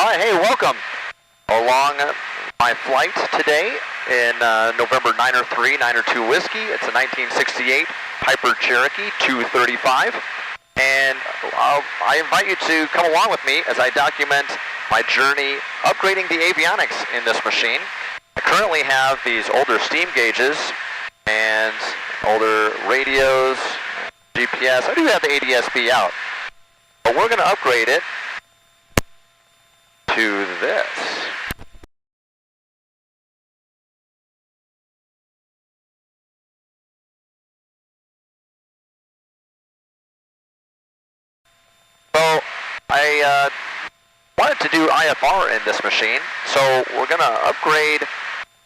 All right, hey, welcome along my flight today in November 903, 902 Whiskey. It's a 1968 Piper Cherokee 235. And I invite you to come along with me as I document my journey upgrading the avionics in this machine. I currently have these older steam gauges and older radios, GPS. I do have the ADS-B out, but we're going to upgrade it to this. So I wanted to do IFR in this machine, so we're going to upgrade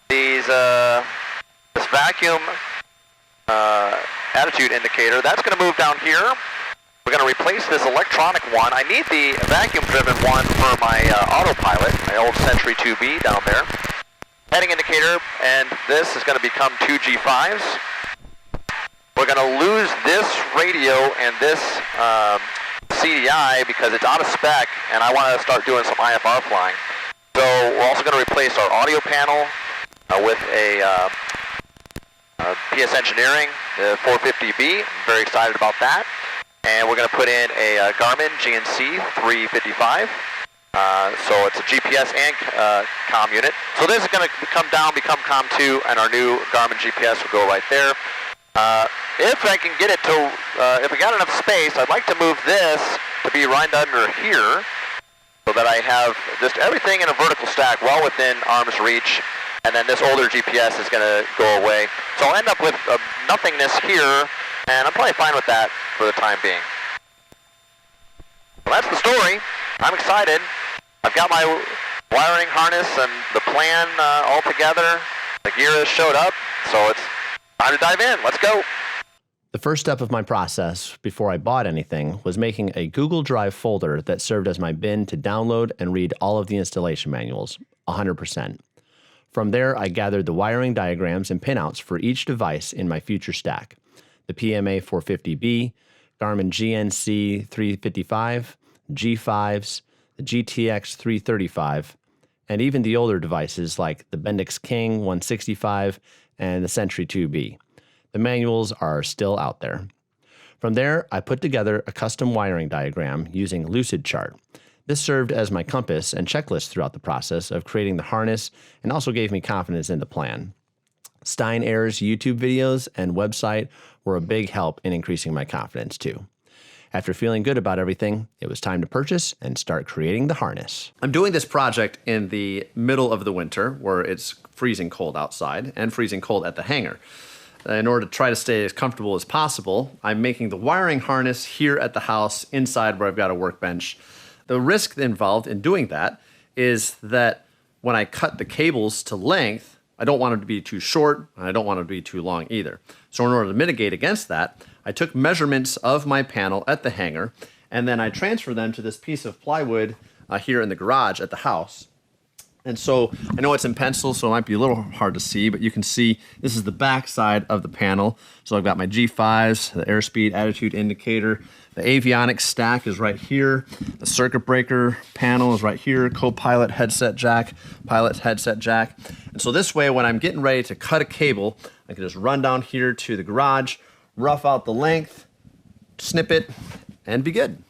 these this vacuum attitude indicator. That's going to move down here. We're going to replace this electronic one. I need the vacuum-driven one for my autopilot, my old Century 2B down there. Heading indicator, and this is going to become two G5's. We're going to lose this radio and this CDI because it's out of spec, and I want to start doing some IFR flying. So we're also going to replace our audio panel with a PS Engineering 450B. I'm very excited about that. And we're going to put in a Garmin GNC355. So it's a GPS and comm unit. So this is going to come down, become comm 2, and our new Garmin GPS will go right there. If I can get it to, if we got enough space, I'd like to move this to be right under here so that I have just everything in a vertical stack well within arm's reach. And then this older GPS is going to go away. So I'll end up with nothingness here, and I'm probably fine with that for the time being. Well, that's the story. I'm excited. I've got my wiring harness and the plan all together. The gear has showed up, so it's time to dive in. Let's go. The first step of my process before I bought anything was making a Google Drive folder that served as my bin to download and read all of the installation manuals, 100%. From there, I gathered the wiring diagrams and pinouts for each device in my future stack. The PMA450B, Garmin GNC355, G5's, the GTX335, and even the older devices like the Bendix King 165 and the Century 2B. The manuals are still out there. From there, I put together a custom wiring diagram using Lucidchart. This served as my compass and checklist throughout the process of creating the harness and also gave me confidence in the plan. Stein Air's YouTube videos and website were a big help in increasing my confidence too. After feeling good about everything, it was time to purchase and start creating the harness. I'm doing this project in the middle of the winter where it's freezing cold outside and freezing cold at the hangar. In order to try to stay as comfortable as possible, I'm making the wiring harness here at the house inside where I've got a workbench. The risk involved in doing that is that when I cut the cables to length, I don't want them to be too short, and I don't want them to be too long either. So in order to mitigate against that, I took measurements of my panel at the hangar, and then I transferred them to this piece of plywood here in the garage at the house. And so I know it's in pencil, so it might be a little hard to see, but you can see this is the back side of the panel. So I've got my G5's, the airspeed attitude indicator. The avionics stack is right here. The circuit breaker panel is right here. Co-pilot headset jack, pilot's headset jack. And so this way, when I'm getting ready to cut a cable, I can just run down here to the garage, rough out the length, snip it, and be good.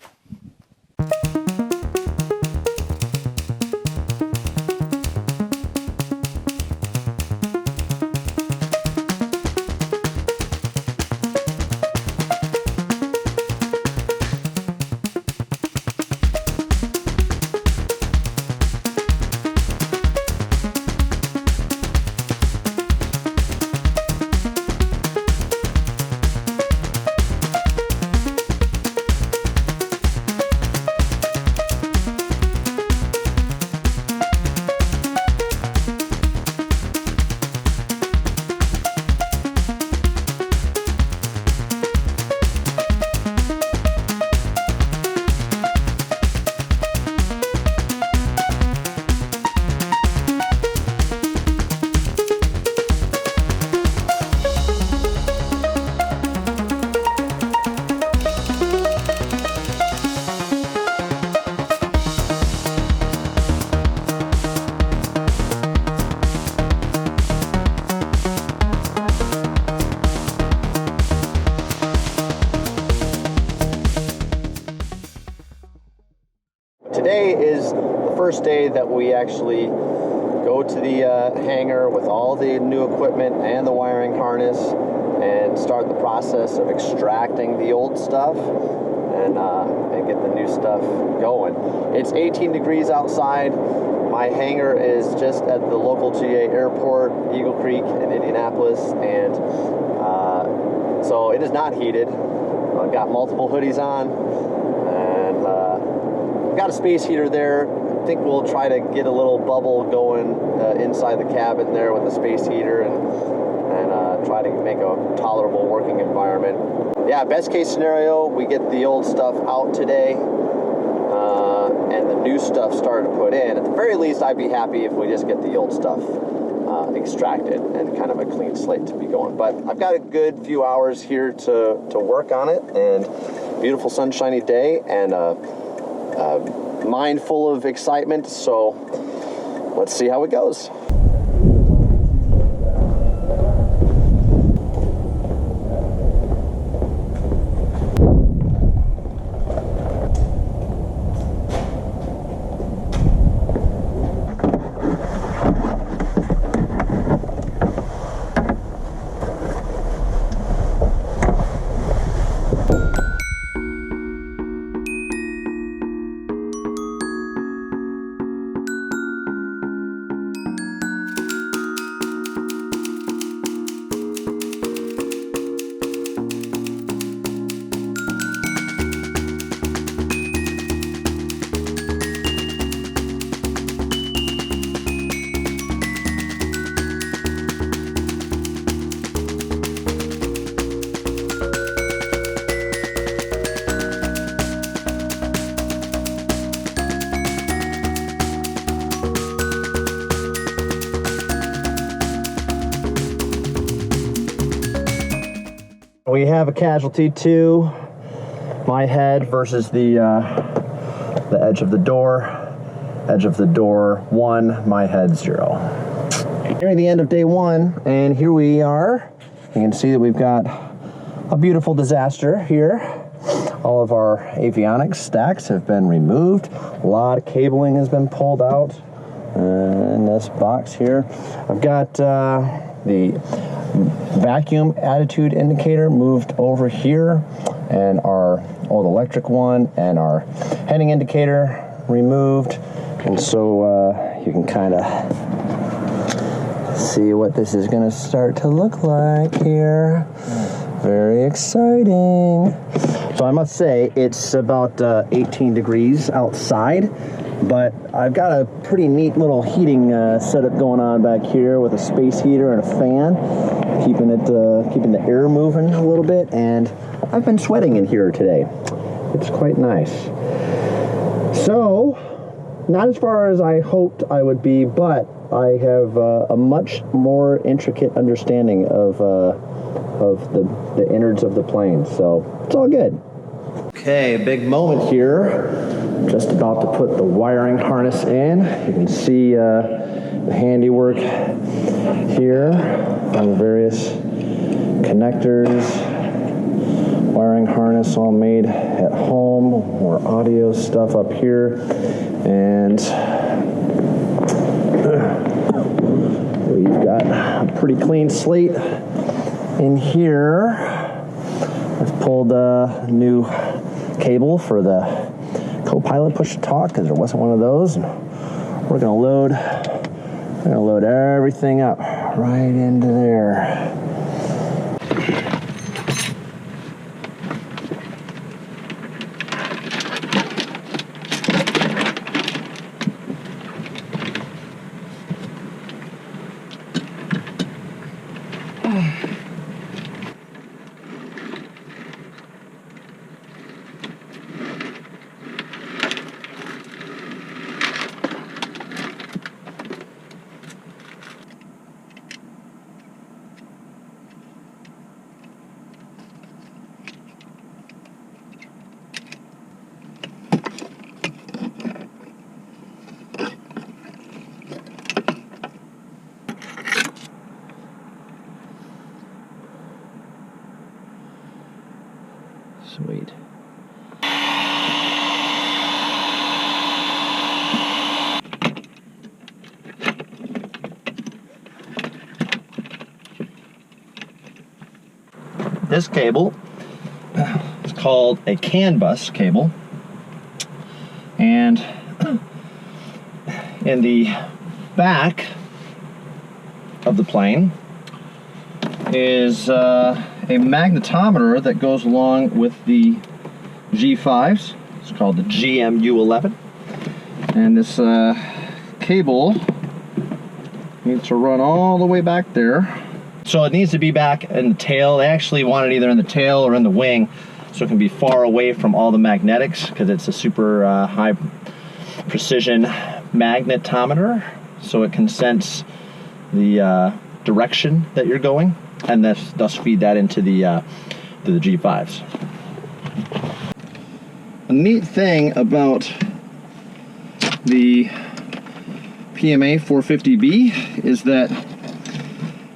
today is the first day that we actually go to the hangar with all the new equipment and the wiring harness and start the process of extracting the old stuff and get the new stuff going. It's 18 degrees outside. My hangar is just at the local GA airport, Eagle Creek in Indianapolis, and so it is not heated. I've got multiple hoodies on, and got a space heater there. I think we'll try to get a little bubble going inside the cabin there with the space heater and try to make a tolerable working environment. Yeah, best case scenario, we get the old stuff out today and the new stuff started to put in. At the very least, I'd be happy if we just get the old stuff extracted and kind of a clean slate to be going. But I've got a good few hours here to work on it, and beautiful sunshiny day and mind full of excitement, so let's see how it goes. We have a casualty 2, my head versus the edge of the door. Edge of the door 1, my head 0. Nearing the end of day 1, and here we are. You can see that we've got a beautiful disaster here. All of our avionics stacks have been removed. A lot of cabling has been pulled out in this box here. I've got the vacuum attitude indicator moved over here, and our old electric one and our heading indicator removed, and so you can kind of see what this is going to start to look like here. Very exciting. So I must say it's about 18 degrees outside, but I've got a pretty neat little heating setup going on back here with a space heater and a fan, keeping the air moving a little bit, and I've been sweating in here today. It's quite nice. So, not as far as I hoped I would be, but I have a much more intricate understanding of the innards of the plane, so it's all good. Okay, big moment here. Just about to put the wiring harness in. You can see the handiwork here on the various connectors. Wiring harness all made at home. More audio stuff up here. And we've got a pretty clean slate in here. I've pulled a new cable for the co-pilot push-to-talk because there wasn't one of those. And we're gonna load everything up right into there. this cable is called a CAN bus cable, and in the back of the plane is a magnetometer that goes along with the G5's. It's called the GMU11, and this cable needs to run all the way back there. So it needs to be back in the tail. They actually want it either in the tail or in the wing, so it can be far away from all the magnetics, because it's a super high precision magnetometer, so it can sense the direction that you're going, and thus feed that into the G5's. A neat thing about the PMA450B is that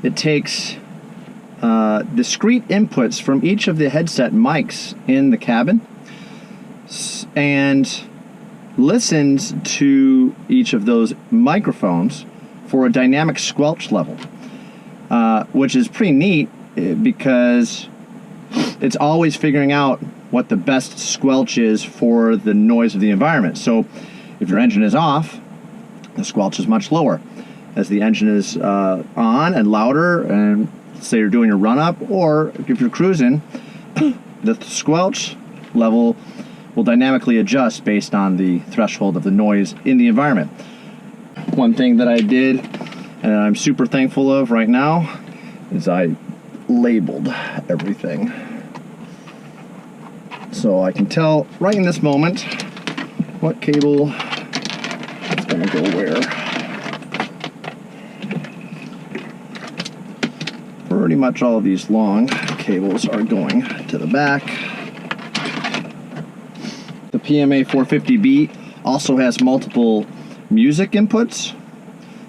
it takes discrete inputs from each of the headset mics in the cabin and listens to each of those microphones for a dynamic squelch level, which is pretty neat because it's always figuring out what the best squelch is for the noise of the environment. So if your engine is off, the squelch is much lower. As the engine is on and louder, and say you're doing your run-up, or if you're cruising, the squelch level will dynamically adjust based on the threshold of the noise in the environment. One thing that I did, and I'm super thankful of right now, is I labeled everything. So I can tell right in this moment what cable is going to go where. Pretty much all of these long cables are going to the back. The PMA450B also has multiple music inputs,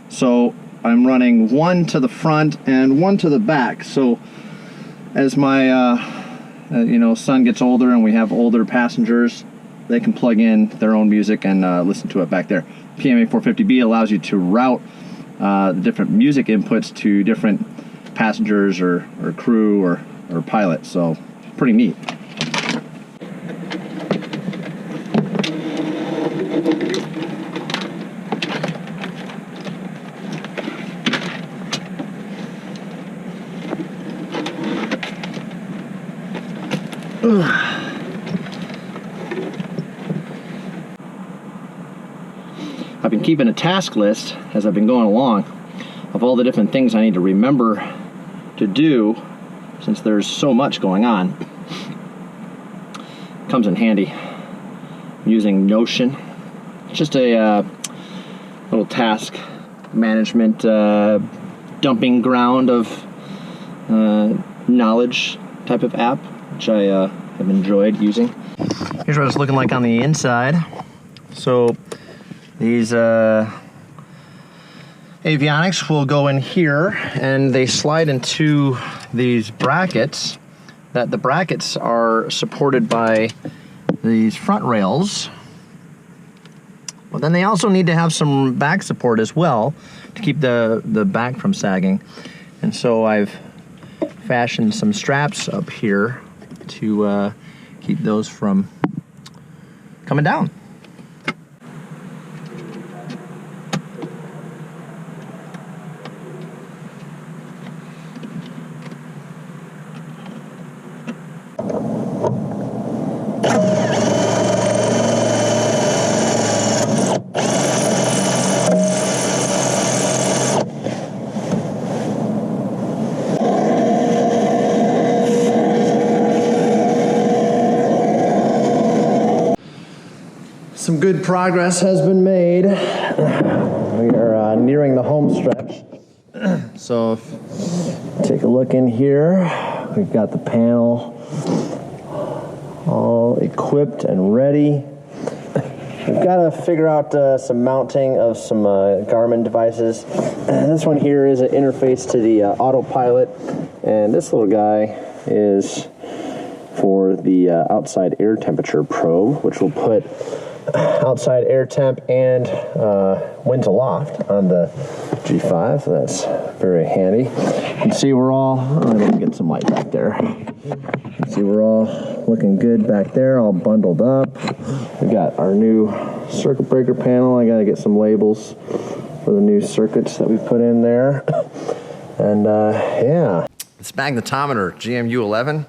so I'm running one to the front and one to the back. So as my son gets older and we have older passengers, they can plug in their own music and listen to it back there. PMA450B allows you to route the different music inputs to different passengers or crew or pilots, so pretty neat. I've been keeping a task list as I've been going along of all the different things I need to remember to do, since there's so much going on. Comes in handy. I'm using Notion. It's just a little task management dumping ground of knowledge type of app, which I have enjoyed using. Here's what it's looking like on the inside. So these Avionics will go in here, and they slide into these brackets. The brackets are supported by these front rails. Well, then they also need to have some back support as well to keep the back from sagging. And so I've fashioned some straps up here to keep those from coming down. Some good progress has been made. We are nearing the home stretch. So take a look in here. We've got the panel all equipped and ready. We've got to figure out some mounting of some Garmin devices. This one here is an interface to the autopilot, and this little guy is for the outside air temperature probe, which will put outside air temp and wind to loft on the G5, so that's very handy. You can see we're all, let me get some light back there. You can see we're all looking good back there, all bundled up. We've got our new circuit breaker panel. I gotta get some labels for the new circuits that we put in there. And yeah. This magnetometer, GMU11,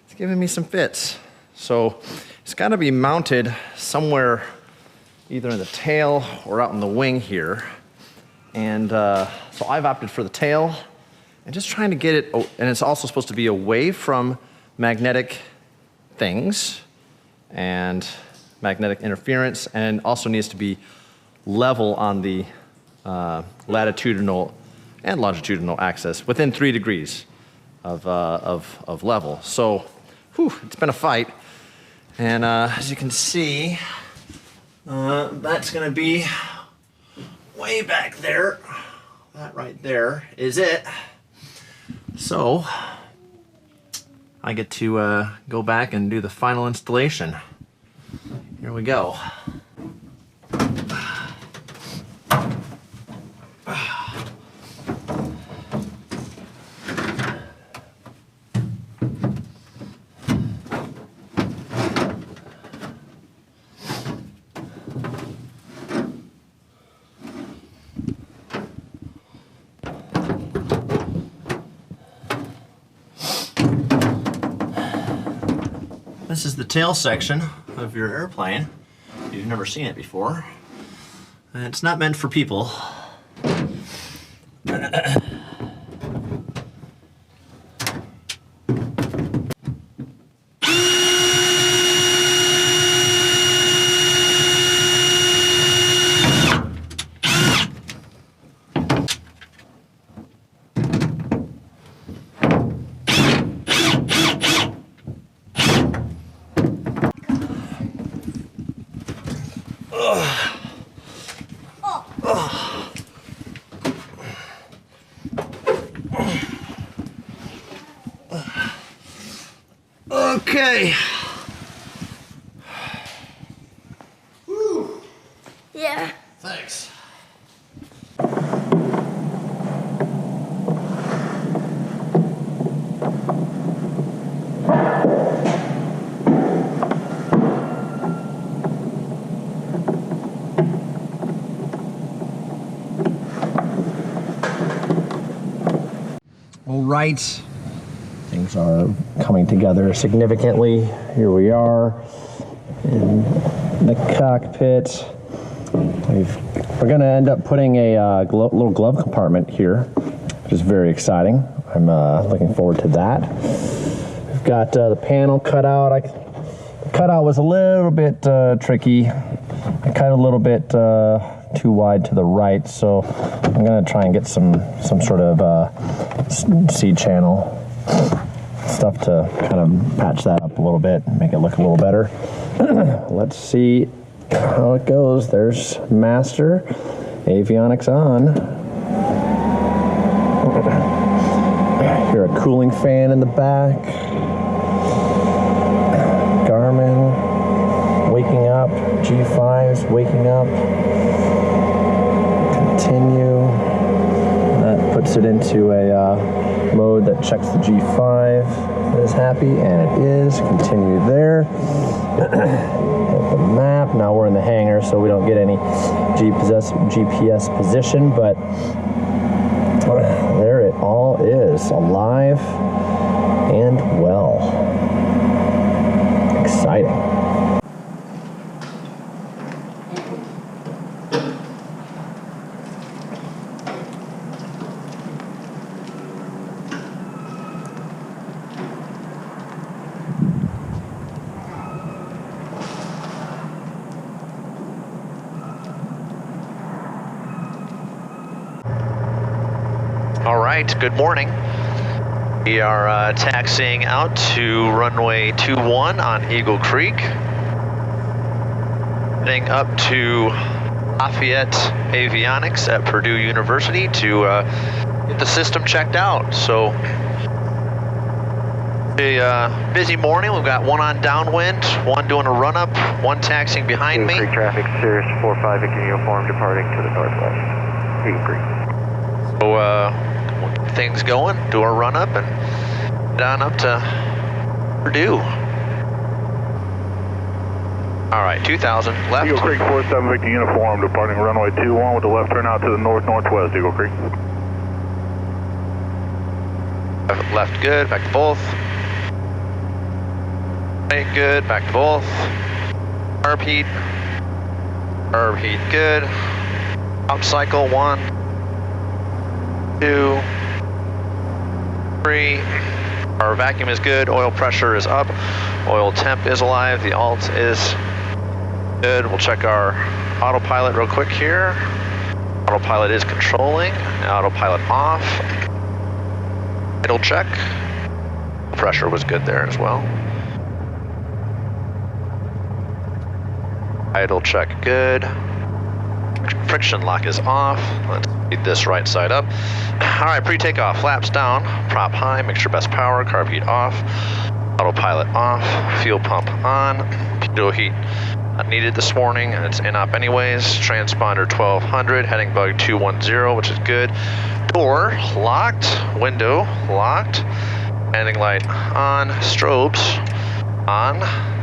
it's giving me some fits. So it's gotta be mounted somewhere either in the tail or out in the wing here. And so I've opted for the tail and just trying to get it, and it's also supposed to be away from magnetic things and magnetic interference, and also needs to be level on the latitudinal and longitudinal axis within 3 degrees of level. So, whew, it's been a fight. And as you can see, that's gonna be way back there. That right there is it. So, I get to go back and do the final installation. Here we go. This is the tail section of your airplane. You've never seen it before. And it's not meant for people. Okay. Woo. Yeah. Thanks. All right. Things are coming together significantly. Here we are in the cockpit. We're going to end up putting a little glove compartment here, which is very exciting. I'm looking forward to that. We've got the panel cut out. The cutout was a little bit tricky. I cut a little bit too wide to the right, so I'm going to try and get some sort of seed channel stuff to kind of patch that up a little bit and make it look a little better. Let's see how it goes. There's master, avionics on. Hear a cooling fan in the back. Garmin waking up, G5's waking up. Continue. That puts it into a mode that checks the G5 is happy, and it is. Continue there. Hit the map. Now we're in the hangar, so we don't get any GPS position, but there it all is, alive and well. Exciting. All right, good morning. We are taxiing out to runway 21 on Eagle Creek. Heading up to Lafayette Avionics at Purdue University to get the system checked out. So A busy morning. We've got one on downwind, one doing a run up, one taxiing behind me. Eagle Creek traffic, Sirius 45 Victor uniform departing to the northwest. Eagle Creek. So get things going, do our run up and head on up to Purdue. All right, 2000 left. Eagle Creek 47 Victor uniform departing runway 21 with the left turn out to the north-northwest, Eagle Creek. Left good, back to both. Right good, back to both. Arb heat good. Up cycle 1, 2, 3. Our vacuum is good, oil pressure is up, oil temp is alive, the alt is good. We'll check our autopilot real quick here. Autopilot is controlling, autopilot off. Idle check. Pressure was good there as well. Idle check good. Friction lock is off. Let's speed this right side up. All right, pre-takeoff, flaps down, prop high, mixture best power, carb heat off, autopilot off, fuel pump on, pitot heat not needed this morning, and it's in-op anyways. Transponder 1200, heading bug 210, which is good. Door locked, window locked, landing light on, strobes on,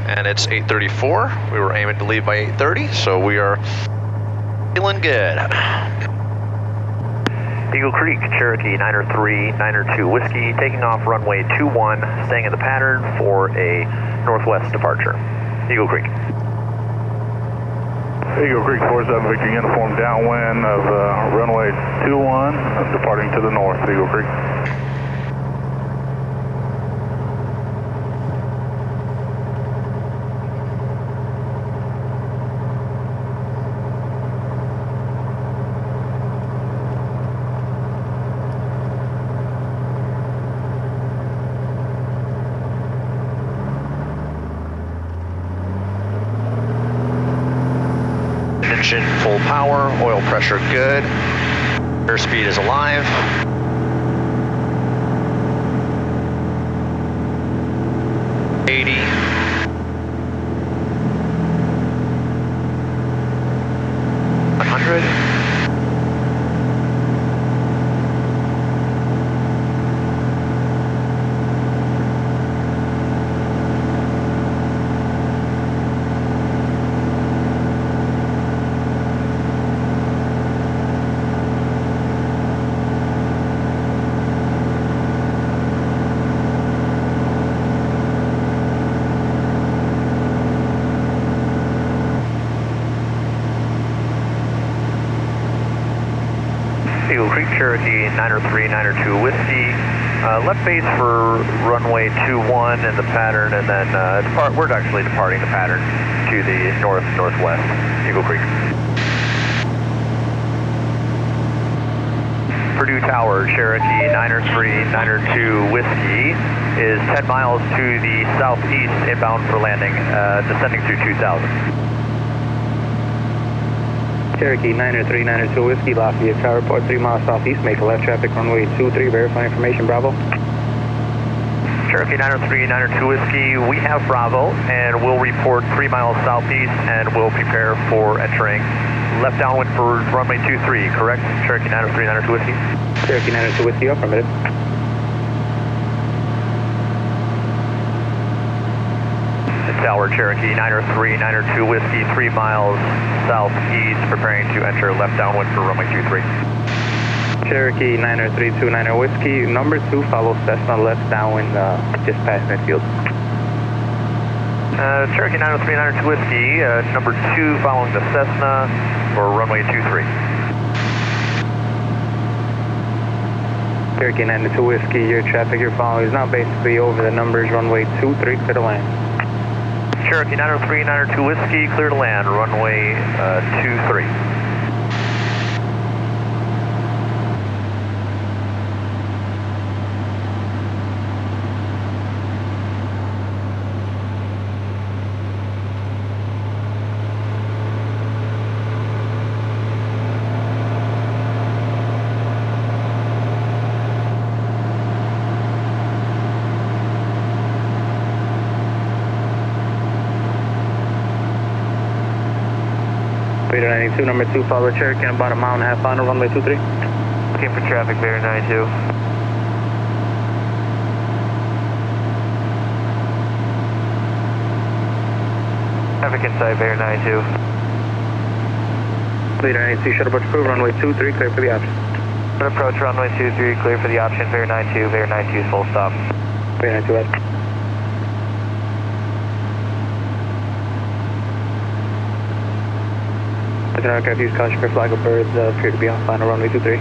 and it's 8:34. We were aiming to leave by 8:30, so we are feeling good. Eagle Creek, Cherokee 903, 902 Whiskey, taking off runway 21, staying in the pattern for a northwest departure. Eagle Creek. Eagle Creek 47 Victor uniform downwind of runway 21, departing to the north, Eagle Creek. Engine full power, oil pressure good, airspeed is alive. Eagle Creek, Cherokee 903, 902 Whiskey. Left base for runway 21 in the pattern, and then we're actually departing the pattern to the north-northwest. Eagle Creek. Purdue Tower, Cherokee 903, 902 Whiskey is 10 miles to the southeast, inbound for landing, descending through 2000. Cherokee 903, 902 Whiskey, Lafayette Tower, report 3 miles southeast, make a left traffic runway 23, verify information, Bravo. Cherokee 903, 902 Whiskey, we have Bravo, and we'll report 3 miles southeast, and we'll prepare for entering left downwind for runway 23, correct? Cherokee 903, 902 Whiskey? Cherokee 902 Whiskey, affirmative. Tower, Cherokee 903, 902 Whiskey, 3 miles southeast, preparing to enter left downwind for runway 23. Cherokee 903, 290 Whiskey, number 2, follow Cessna left downwind, just past midfield. Cherokee 903, 902 Whiskey, number 2 following the Cessna for runway 23. Cherokee 902 Whiskey, your traffic you're following is now basically over the numbers, runway 23, clear to land. Cherokee 903, 902 Whiskey, clear to land, runway 23. 92, number 2, follow Cherokee in about a mile and a half on runway 23. Looking for traffic, Bear 92. Traffic inside Bear 92. Leader 92, shuttle approach approved, runway 23, clear for the option. Approach runway 23, clear for the option, Bear 92, Bear 92 is full stop. Bear 92, Ed. Aircraft use caution for flag of birds appear to be on final runway 23.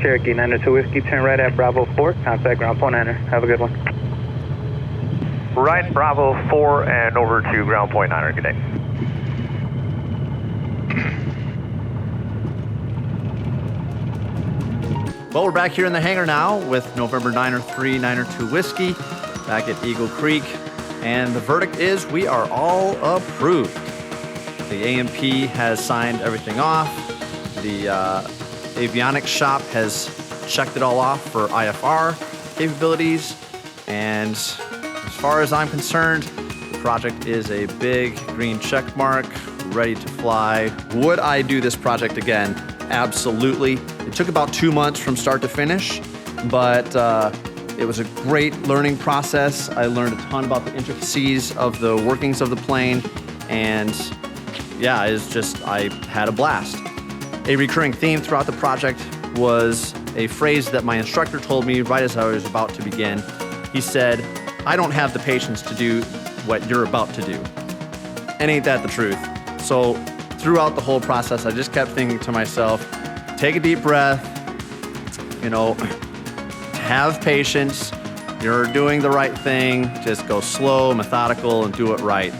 Cherokee 902 Whiskey, turn right at Bravo 4, contact ground point Niner. Have a good one. Right, Bravo 4 and over to ground point Niner. Good day. Well, we're back here in the hangar now with November 903 902 Whiskey back at Eagle Creek. And the verdict is we are all approved. The AMP has signed everything off. The Avionics shop has checked it all off for IFR capabilities. And as far as I'm concerned, the project is a big green check mark, ready to fly. Would I do this project again? Absolutely. It took about 2 months from start to finish, but it was a great learning process. I learned a ton about the intricacies of the workings of the plane, and yeah, it's just, I had a blast. A recurring theme throughout the project was a phrase that my instructor told me right as I was about to begin. He said, "I don't have the patience to do what you're about to do." And ain't that the truth? So throughout the whole process, I just kept thinking to myself, take a deep breath, you know, have patience, you're doing the right thing, just go slow, methodical, and do it right.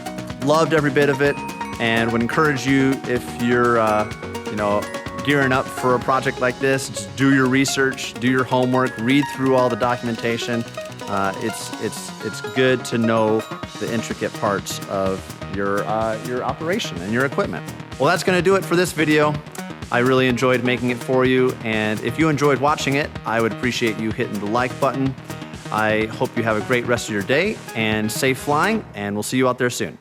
Loved every bit of it, and would encourage you, if you're, you know, gearing up for a project like this, just do your research, do your homework, read through all the documentation. It's good to know the intricate parts of your operation and your equipment. Well, that's going to do it for this video. I really enjoyed making it for you, and if you enjoyed watching it, I would appreciate you hitting the like button. I hope you have a great rest of your day and safe flying, and we'll see you out there soon.